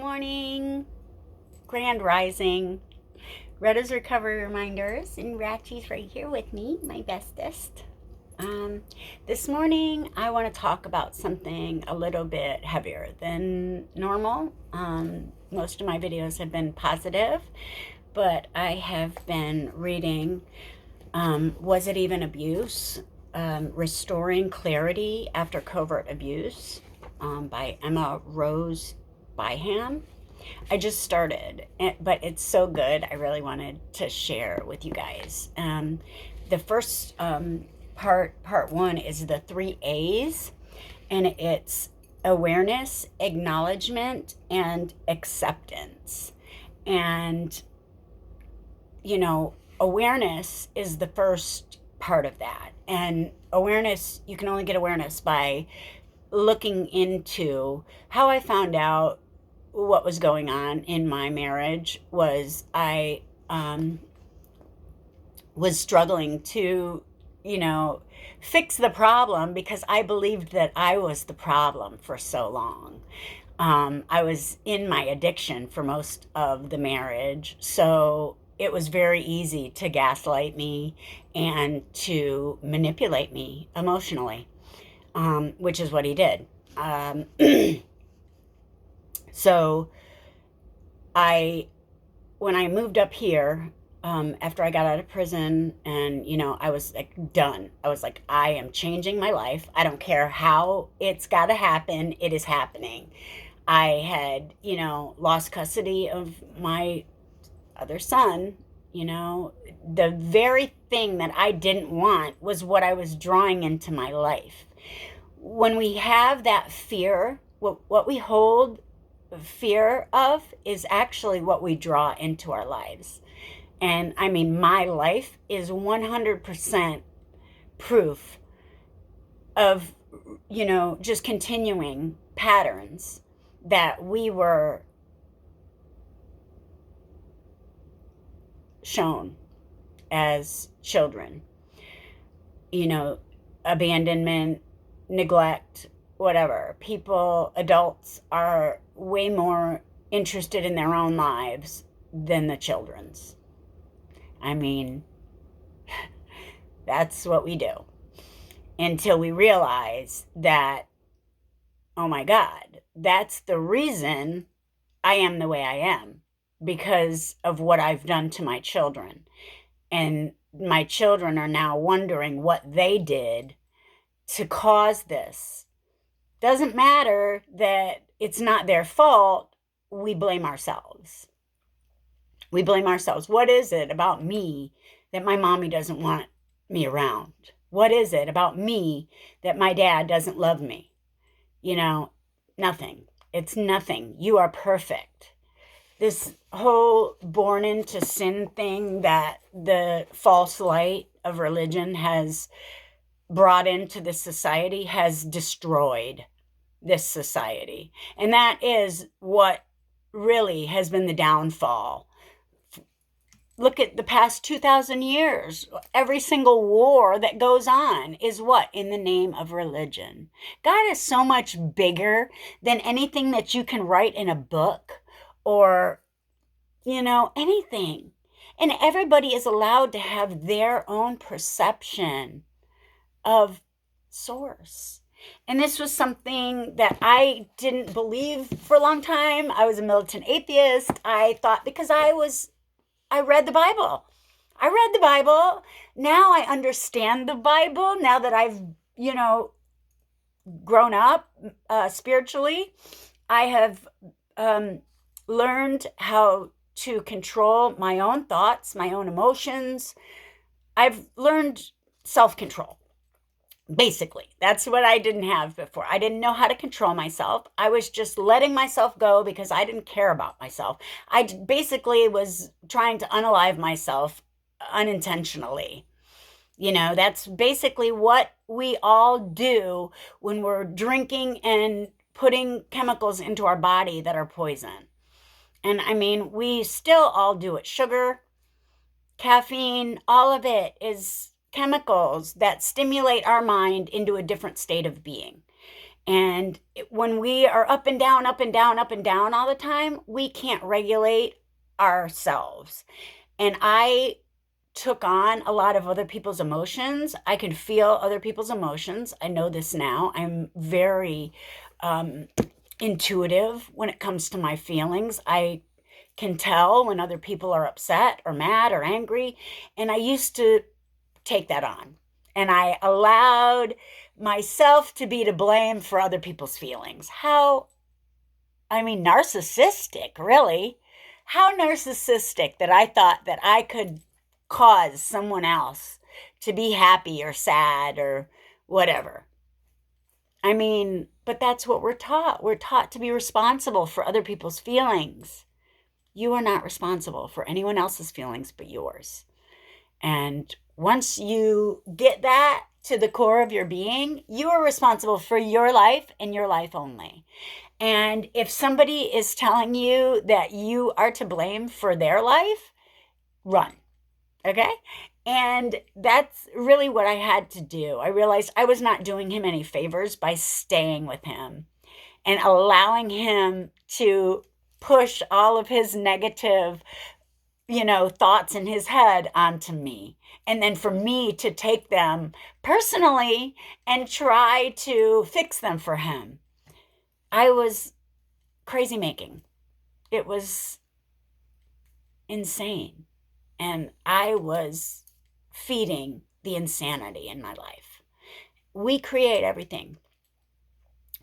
morning, grand rising. Retta's recovery reminders, and Ratchie's right here with me, my bestest. This morning, I want to talk about something a little bit heavier than normal. Most of my videos have been positive, but I have been reading Was It Even Abuse? Restoring Clarity After Covert Abuse by Emma Rose Byham. I just started, but it's so good. I really wanted to share with you guys. The first part one is the 3 A's, and it's awareness, acknowledgement, and acceptance. And awareness is the first part of that. And awareness, you can only get awareness by looking into how I found out what was going on in my marriage. Was I was struggling to, fix the problem because I believed that I was the problem for so long. I was in my addiction for most of the marriage, so it was very easy to gaslight me and to manipulate me emotionally, which is what he did. So when I moved up here, after I got out of prison, and I was like done. I was like, I am changing my life. I don't care how it's got to happen. It is happening. I had, lost custody of my other son. The very thing that I didn't want was what I was drawing into my life. When we have that fear, what we hold fear of is actually what we draw into our lives. And I mean, my life is 100% proof of, just continuing patterns that we were shown as children. Abandonment, neglect, whatever. Adults are way more interested in their own lives than the children's. I mean, that's what we do until we realize that, oh my God, that's the reason I am the way I am, because of what I've done to my children. And my children are now wondering what they did to cause this. Doesn't matter that it's not their fault. We blame ourselves. We blame ourselves. What is it about me that my mommy doesn't want me around? What is it about me that my dad doesn't love me? Nothing. It's nothing. You are perfect. This whole born into sin thing that the false light of religion has brought into this society has destroyed this society. And that is what really has been the downfall. Look at the past 2,000 years. Every single war that goes on is what? In the name of religion. God is so much bigger than anything that you can write in a book or, anything. And everybody is allowed to have their own perception of source. And this was something that I didn't believe for a long time. I was a militant atheist. I thought because I read the Bible. I read the Bible. Now I understand the Bible. Now that I've, grown up spiritually, I have learned how to control my own thoughts, my own emotions. I've learned self-control. Basically, that's what I didn't have before. I didn't know how to control myself. I was just letting myself go because I didn't care about myself. I basically was trying to unalive myself unintentionally. That's basically what we all do when we're drinking and putting chemicals into our body that are poison. And I mean, we still all do it. Sugar, caffeine, all of it is chemicals that stimulate our mind into a different state of being. And when we are up and down, up and down, up and down all the time, we can't regulate ourselves. And I took on a lot of other people's emotions. I can feel other people's emotions. I know this now. I'm very intuitive when it comes to my feelings. I can tell when other people are upset or mad or angry. And I used to take that on. And I allowed myself to be to blame for other people's feelings. Narcissistic, really. How narcissistic that I thought that I could cause someone else to be happy or sad or whatever. But that's what we're taught. We're taught to be responsible for other people's feelings. You are not responsible for anyone else's feelings but yours. And once you get that to the core of your being, you are responsible for your life and your life only. And if somebody is telling you that you are to blame for their life, run. Okay? And that's really what I had to do. I realized I was not doing him any favors by staying with him and allowing him to push all of his negative, thoughts in his head onto me. And then for me to take them personally and try to fix them for him. I was crazy making. It was insane. And I was feeding the insanity in my life. We create everything.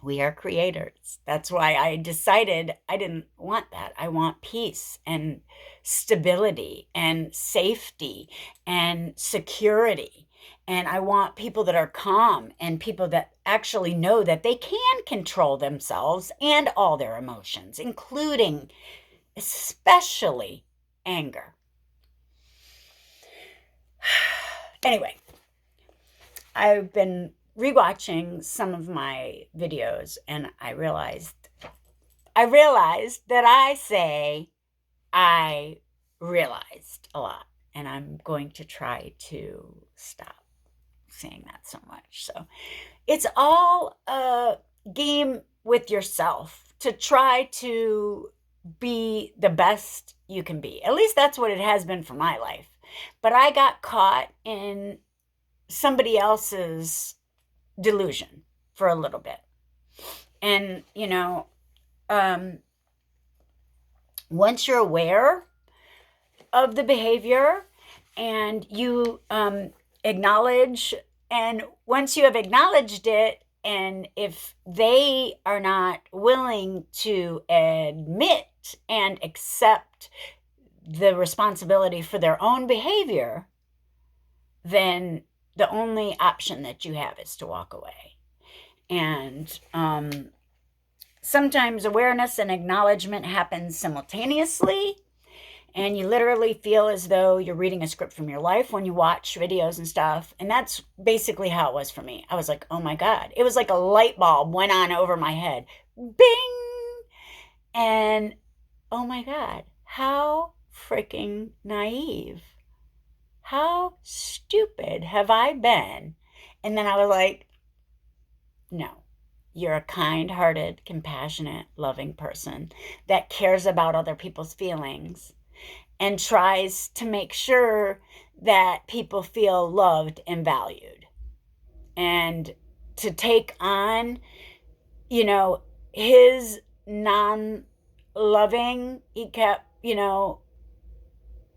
We are creators. That's why I decided I didn't want that. I want peace and stability and safety and security. And I want people that are calm and people that actually know that they can control themselves and all their emotions, including especially anger. Anyway, I've been rewatching some of my videos and I realized that I say I realized a lot, and I'm going to try to stop saying that so much. So it's all a game with yourself to try to be the best you can be. At least that's what it has been for my life. But I got caught in somebody else's delusion for a little bit. And, once you're aware of the behavior and you acknowledge, and once you have acknowledged it, and if they are not willing to admit and accept the responsibility for their own behavior, then the only option that you have is to walk away. And sometimes awareness and acknowledgement happen simultaneously, and you literally feel as though you're reading a script from your life when you watch videos and stuff. And that's basically how it was for me. I was like, oh my God. It was like a light bulb went on over my head. Bing! And oh my God, how freaking naive. How stupid have I been? And then I was like, no, you're a kind-hearted, compassionate, loving person that cares about other people's feelings and tries to make sure that people feel loved and valued. And to take on, his non-loving, he kept,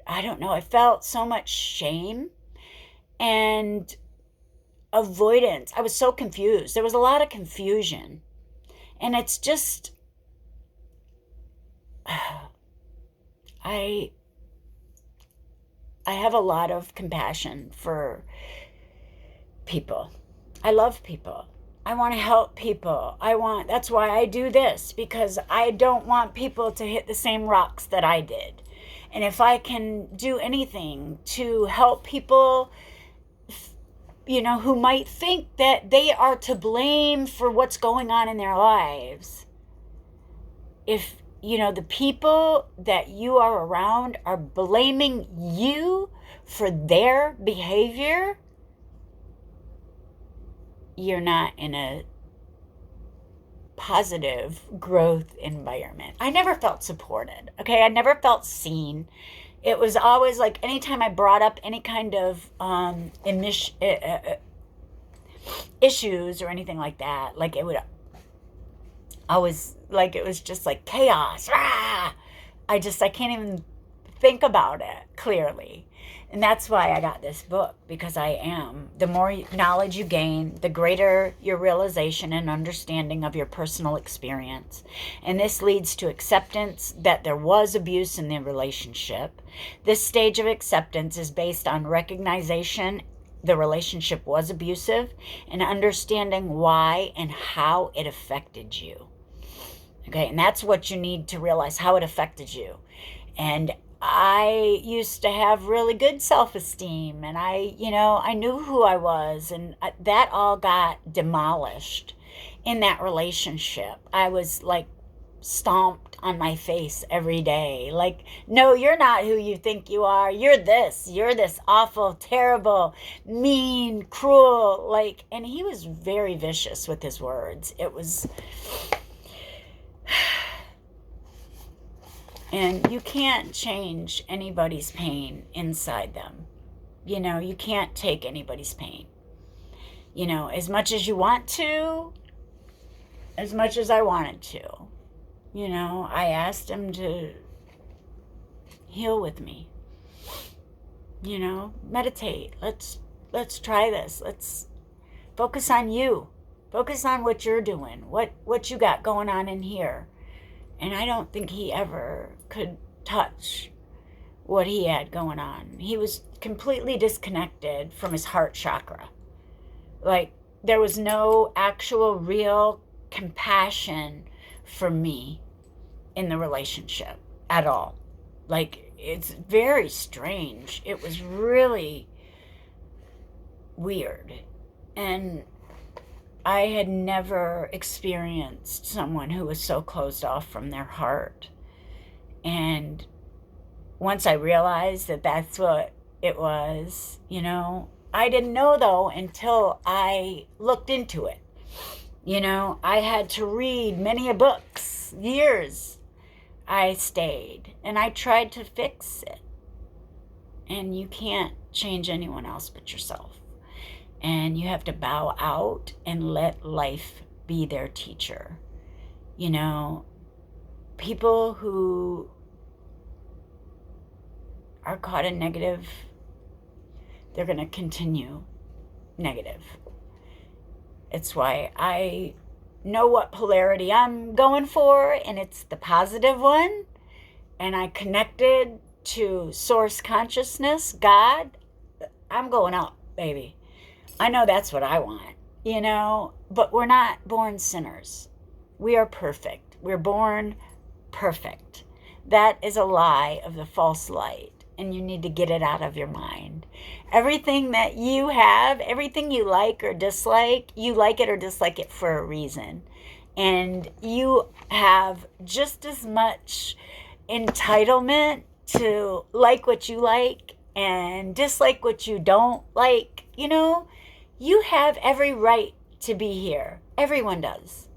I don't know, I felt so much shame and avoidance. I was so confused. There was a lot of confusion. And it's just, I have a lot of compassion for people. I love people. I want to help people. That's why I do this, because I don't want people to hit the same rocks that I did. And if I can do anything to help people, who might think that they are to blame for what's going on in their lives, if, the people that you are around are blaming you for their behavior, you're not in a positive growth environment. I never felt supported. Okay. I never felt seen. It was always like anytime I brought up any kind of issues or anything like that, like it would always, like it was just like chaos. Rah! I can't even think about it clearly. And that's why I got this book, because the more knowledge you gain, the greater your realization and understanding of your personal experience. And this leads to acceptance that there was abuse in the relationship. This stage of acceptance is based on recognition the relationship was abusive and understanding why and how it affected you. Okay, and that's what you need to realize, how it affected you. And I used to have really good self-esteem, and I knew who I was, and that all got demolished in that relationship. I was like stomped on my face every day. Like, no, you're not who you think you are. You're this awful, terrible, mean, cruel, like, and he was very vicious with his words. It was, and you can't change anybody's pain inside them. You can't take anybody's pain. As much as you want to, as much as I wanted to, I asked him to heal with me. Meditate. Let's try this. Let's focus on you. Focus on what you're doing, what you got going on in here. And I don't think he ever could touch what he had going on. He was completely disconnected from his heart chakra. Like, there was no actual real compassion for me in the relationship at all. Like, it's very strange. It was really weird. And I had never experienced someone who was so closed off from their heart. And once I realized that that's what it was, I didn't know though until I looked into it. I had to read many books, years I stayed, and I tried to fix it. And you can't change anyone else but yourself. And you have to bow out and let life be their teacher. People who are caught in negative, they're going to continue negative. It's why I know what polarity I'm going for, and it's the positive one. And I connected to source consciousness, God. I'm going up, baby. I know that's what I want, but we're not born sinners. We are perfect. We're born perfect. That is a lie of the false light, and you need to get it out of your mind. Everything that you have, everything you like or dislike, you like it or dislike it for a reason. And you have just as much entitlement to like what you like and dislike what you don't like. You have every right to be here. Everyone does.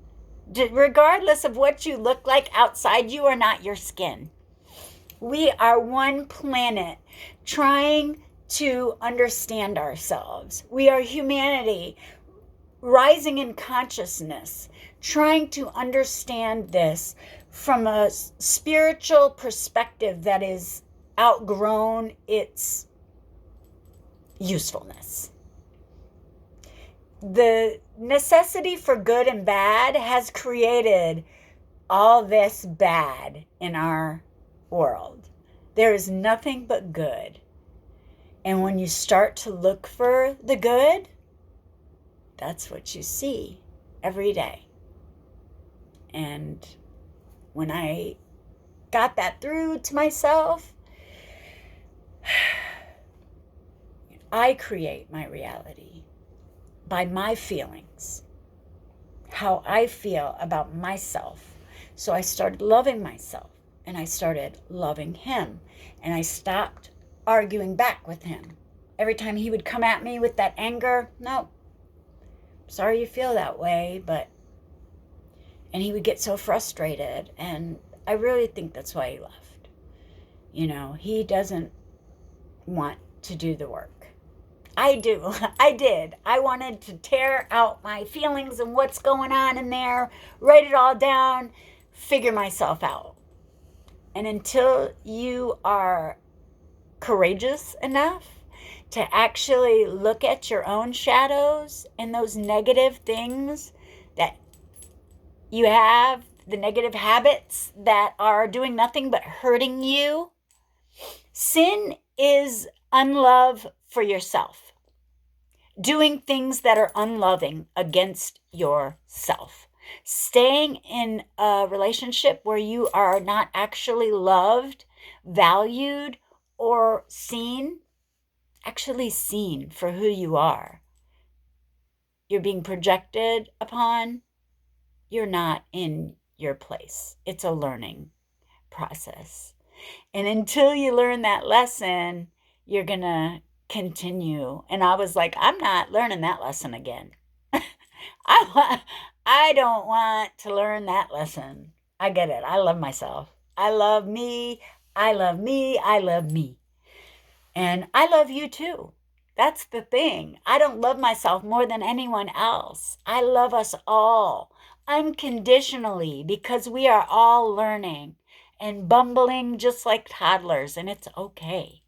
Regardless of what you look like outside, you are not your skin. We are one planet trying to understand ourselves. We are humanity rising in consciousness, trying to understand this from a spiritual perspective that is outgrown its usefulness. The necessity for good and bad has created all this bad in our world. There is nothing but good. And when you start to look for the good, that's what you see every day. And when I got that through to myself, I create my reality by my feelings, how I feel about myself. So I started loving myself, and I started loving him, and I stopped arguing back with him. Every time he would come at me with that anger, no, sorry you feel that way, but, And he would get so frustrated. And I really think that's why he left. You know, he doesn't want to do the work. I do. I did. I wanted to tear out my feelings and what's going on in there, write it all down, figure myself out. And until you are courageous enough to actually look at your own shadows and those negative things that you have, the negative habits that are doing nothing but hurting you, sin is unlove for yourself. Doing things that are unloving against yourself. Staying in a relationship where you are not actually loved, valued, or seen, actually seen for who you are. You're being projected upon. You're not in your place. It's a learning process. And until you learn that lesson, you're going to continue. And I was like, I'm not learning that lesson again. I don't want to learn that lesson. I get it. I love myself. I love me. I love me. I love me. And I love you too. That's the thing. I don't love myself more than anyone else. I love us all unconditionally because we are all learning and bumbling just like toddlers, and it's okay.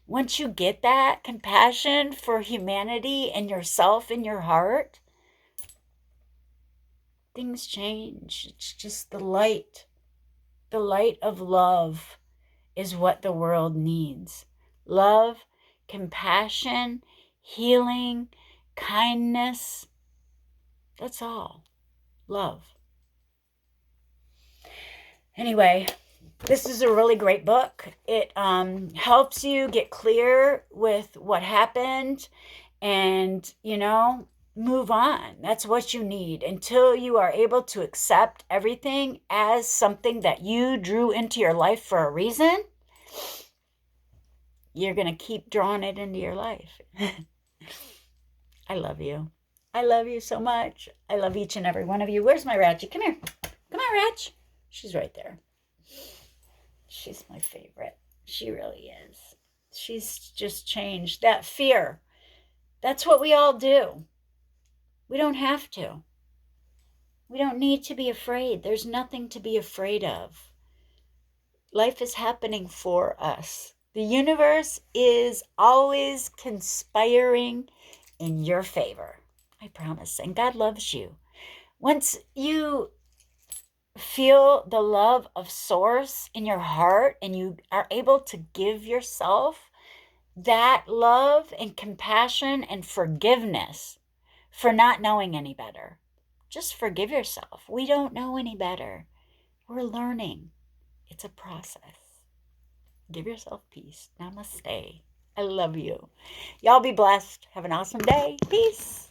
Once you get that compassion for humanity and yourself in your heart, things change. It's just the light. The light of love is what the world needs. Love, compassion, healing, kindness. That's all. Love. Anyway, this is a really great book. It helps you get clear with what happened and, move on. That's what you need until you are able to accept everything as something that you drew into your life for a reason. You're going to keep drawing it into your life. I love you. I love you so much. I love each and every one of you. Where's my Ratchy? Come here. Come on, Ratch. She's right there. She's my favorite. She really is. She's just changed. That fear. That's what we all do. We don't have to. We don't need to be afraid. There's nothing to be afraid of. Life is happening for us. The universe is always conspiring in your favor. I promise. And God loves you. Once you feel the love of Source in your heart and you are able to give yourself that love and compassion and forgiveness for not knowing any better. Just forgive yourself. We don't know any better. We're learning. It's a process. Give yourself peace. Namaste. I love you. Y'all be blessed. Have an awesome day. Peace.